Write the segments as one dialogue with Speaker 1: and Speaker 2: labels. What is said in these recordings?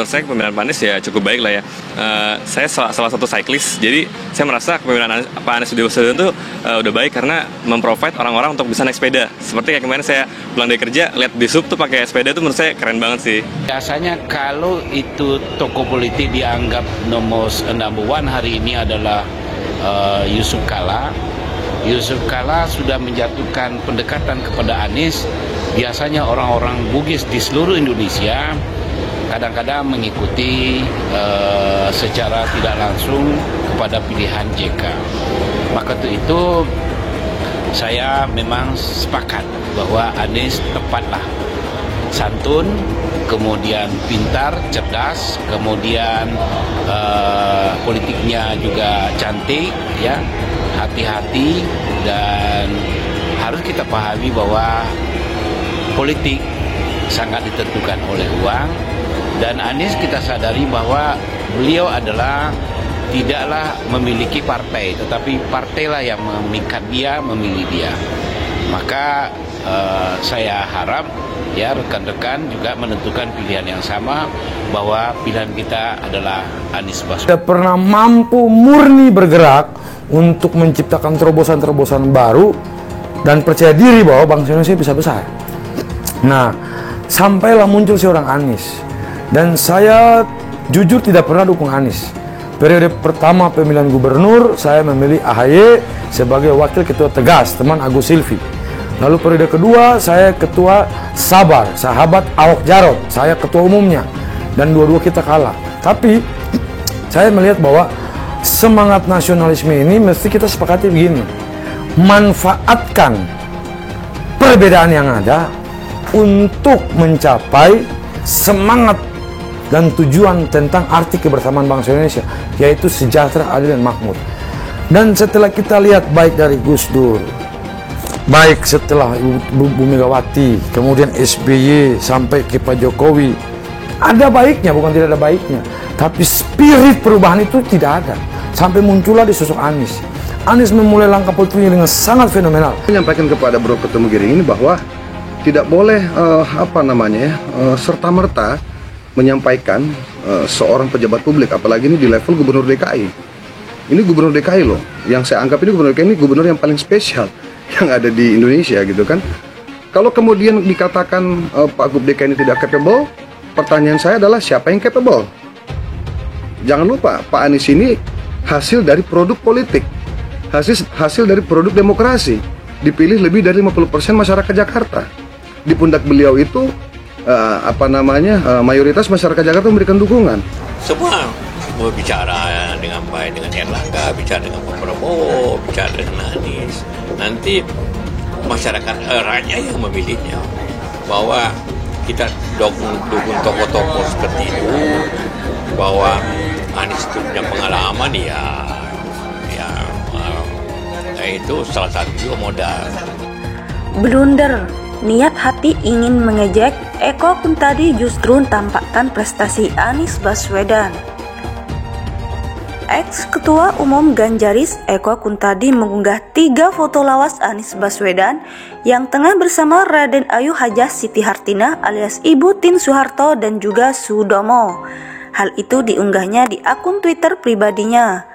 Speaker 1: menurut saya kepemimpinan Pak Anies ya cukup baik lah ya. Saya salah satu cyclist, jadi saya merasa kepemimpinan Pak Anies Baswedan itu udah baik karena memprovide orang-orang untuk bisa naik sepeda. Seperti kayak kemarin saya pulang dari kerja, lihat di sub tuh pakai sepeda tuh menurut saya keren banget sih.
Speaker 2: Biasanya kalau itu tokoh politik dianggap number one hari ini adalah Yusuf Kalla. Yusuf Kalla sudah menjatuhkan pendekatan kepada Anies. Biasanya orang-orang Bugis di seluruh Indonesia kadang-kadang mengikuti secara tidak langsung kepada pilihan JK. Maka itu saya memang sepakat bahwa Anies tepatlah santun, kemudian pintar, cerdas, kemudian politiknya juga cantik, ya, hati-hati, dan harus kita pahami bahwa politik sangat ditentukan oleh uang. Dan Anies kita sadari bahwa beliau adalah tidaklah memiliki partai, tetapi partailah yang memikat dia, memilih dia. Maka saya harap ya rekan-rekan juga menentukan pilihan yang sama, bahwa pilihan kita adalah Anies Baswedan.
Speaker 3: Tidak pernah mampu murni bergerak untuk menciptakan terobosan-terobosan baru dan percaya diri bahwa bangsa Indonesia bisa besar. Nah, sampailah muncul seorang Anies, dan saya jujur tidak pernah dukung Anies. Periode pertama pemilihan gubernur, saya memilih AHY sebagai wakil ketua Tegas, teman Agus Silvi. Lalu periode kedua, saya ketua Sabar, sahabat Ahok Jarot, saya ketua umumnya, dan dua-dua kita kalah. Tapi saya melihat bahwa semangat nasionalisme ini mesti kita sepakati begini: manfaatkan perbedaan yang ada untuk mencapai semangat dan tujuan tentang arti kebersamaan bangsa Indonesia, yaitu sejahtera, adil, dan makmur. Dan setelah kita lihat baik dari Gus Dur, baik setelah Bu Megawati, kemudian SBY sampai ke Pak Jokowi, ada baiknya, bukan tidak ada baiknya, tapi spirit perubahan itu tidak ada. Sampai muncullah di sosok Anies. Anies memulai langkah politiknya dengan sangat fenomenal.
Speaker 4: Menyampaikan kepada Bro Ketemu Giring ini bahwa tidak boleh serta-merta menyampaikan seorang pejabat publik, apalagi ini di level gubernur DKI. Ini gubernur DKI loh, yang saya anggap ini gubernur DKI ini gubernur yang paling spesial yang ada di Indonesia gitu kan. Kalau kemudian dikatakan Pak Gub DKI ini tidak capable, pertanyaan saya adalah siapa yang capable? Jangan lupa Pak Anies ini hasil dari produk politik, hasil dari produk demokrasi, dipilih lebih dari 50% masyarakat Jakarta. Di pundak beliau itu mayoritas masyarakat Jakarta memberikan dukungan.
Speaker 5: Semua bicara dengan baik dengan Erlangga, bicara dengan Pak Prabowo, bicara dengan Anies. Nanti masyarakat rakyat yang memilihnya. Bahwa kita dukung tokoh-tokoh seperti itu, bahwa Anies itu punya pengalaman itu salah satu juga modal.
Speaker 6: Blunder, niat hati ingin mengejek Eko Kuntadi justru tampakkan prestasi Anies Baswedan. Ex-Ketua Umum Ganjaris Eko Kuntadi mengunggah 3 foto lawas Anies Baswedan yang tengah bersama Raden Ayu Hajah Siti Hartinah alias Ibu Tien Soeharto dan juga Sudomo. Hal itu diunggahnya di akun Twitter pribadinya.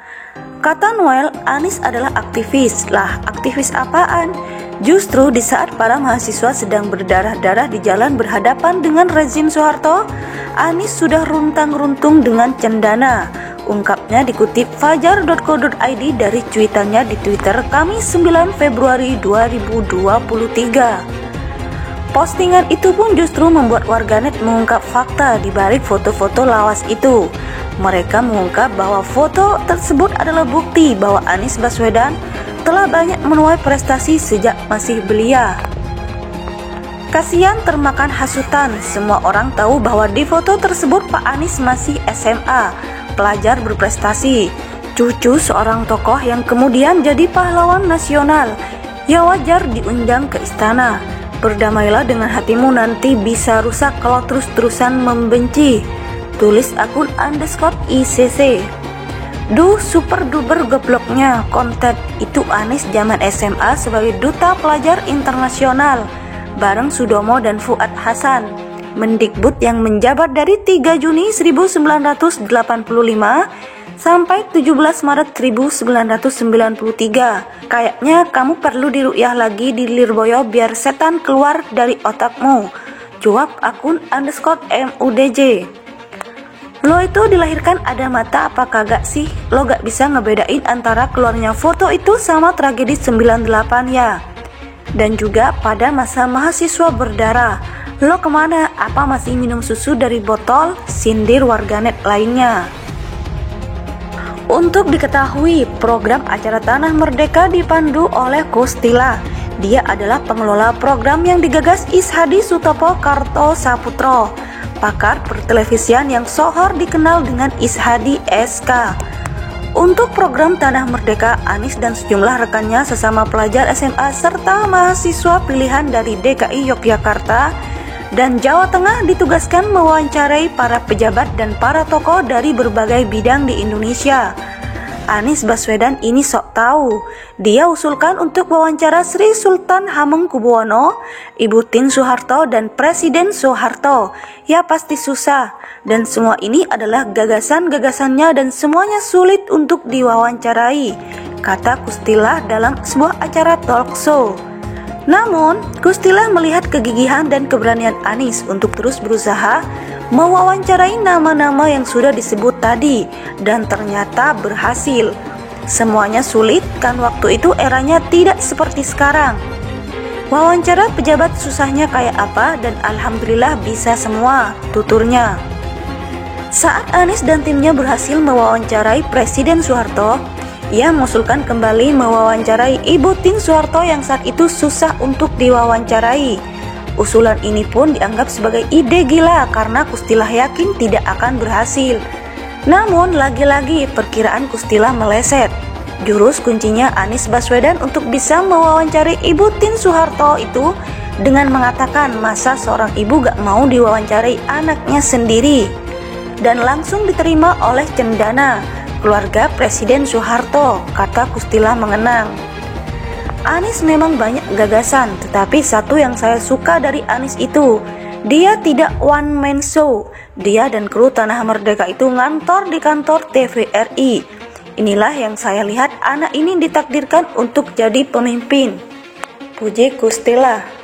Speaker 6: Kata Noel, Anies adalah aktivis. Lah, aktivis apaan? Justru di saat para mahasiswa sedang berdarah-darah di jalan berhadapan dengan rezim Soeharto, Anies sudah runtang-runtung dengan cendana. Ungkapnya dikutip fajar.co.id dari cuitannya di Twitter Kamis 9 Februari 2023. Postingan itu pun justru membuat warganet mengungkap fakta di balik foto-foto lawas itu. Mereka mengungkap bahwa foto tersebut adalah bukti bahwa Anies Baswedan telah banyak menuai prestasi sejak masih belia. Kasihan termakan hasutan, semua orang tahu bahwa di foto tersebut Pak Anies masih SMA, pelajar berprestasi, cucu seorang tokoh yang kemudian jadi pahlawan nasional. Ya wajar diundang ke istana. Berdamailah dengan hatimu, nanti bisa rusak kalau terus-terusan membenci. Tulis akun _ICC. Duh, super duper gobloknya konten itu Anies zaman SMA sebagai duta pelajar internasional bareng Sudomo dan Fuad Hasan. Mendikbud yang menjabat dari 3 Juni 1985 sampai 17 Maret 1993. Kayaknya kamu perlu diruqyah lagi di Lirboyo biar setan keluar dari otakmu. Jawab akun _MUDJ. Lo itu dilahirkan ada mata apa kagak sih? Lo gak bisa ngebedain antara keluarnya foto itu sama tragedi 98 ya? Dan juga pada masa mahasiswa berdarah, lo kemana? Apa masih minum susu dari botol? Sindir warganet lainnya. Untuk diketahui, program acara Tanah Merdeka dipandu oleh Kustila. Dia adalah pengelola program yang digagas Ishadi Sutopo Kartosaputro, pakar pertelevisian yang sohor dikenal dengan Ishadi SK. Untuk program Tanah Merdeka, Anies dan sejumlah rekannya sesama pelajar SMA serta mahasiswa pilihan dari DKI Yogyakarta dan Jawa Tengah ditugaskan mewawancarai para pejabat dan para tokoh dari berbagai bidang di Indonesia. Anies Baswedan ini sok tahu. Dia usulkan untuk wawancara Sri Sultan Hamengkubuwono, Ibu Tien Soeharto dan Presiden Soeharto. Ya pasti susah. Dan semua ini adalah gagasan-gagasannya dan semuanya sulit untuk diwawancarai, kata Kustila dalam sebuah acara talk show. Namun, Kustila melihat kegigihan dan keberanian Anies untuk terus berusaha mewawancarai nama-nama yang sudah disebut tadi, dan ternyata berhasil. Semuanya sulit, kan waktu itu eranya tidak seperti sekarang. Wawancara pejabat susahnya kayak apa, dan alhamdulillah bisa semua, tuturnya. Saat Anies dan timnya berhasil mewawancarai Presiden Soeharto, ia mengusulkan kembali mewawancarai Ibu Tien Soeharto yang saat itu susah untuk diwawancarai. Usulan ini pun dianggap sebagai ide gila karena Kustila yakin tidak akan berhasil. Namun lagi-lagi perkiraan Kustila meleset. Jurus kuncinya Anies Baswedan untuk bisa mewawancarai Ibu Tien Soeharto itu dengan mengatakan masa seorang ibu gak mau diwawancarai anaknya sendiri. Dan langsung diterima oleh Cendana, keluarga Presiden Soeharto, kata Kustila mengenang. Anies memang banyak gagasan, tetapi satu yang saya suka dari Anies itu, dia tidak one man show. Dia dan kru Tanah Merdeka itu ngantor di kantor TVRI. Inilah yang saya lihat anak ini ditakdirkan untuk jadi pemimpin. Puji Kustila.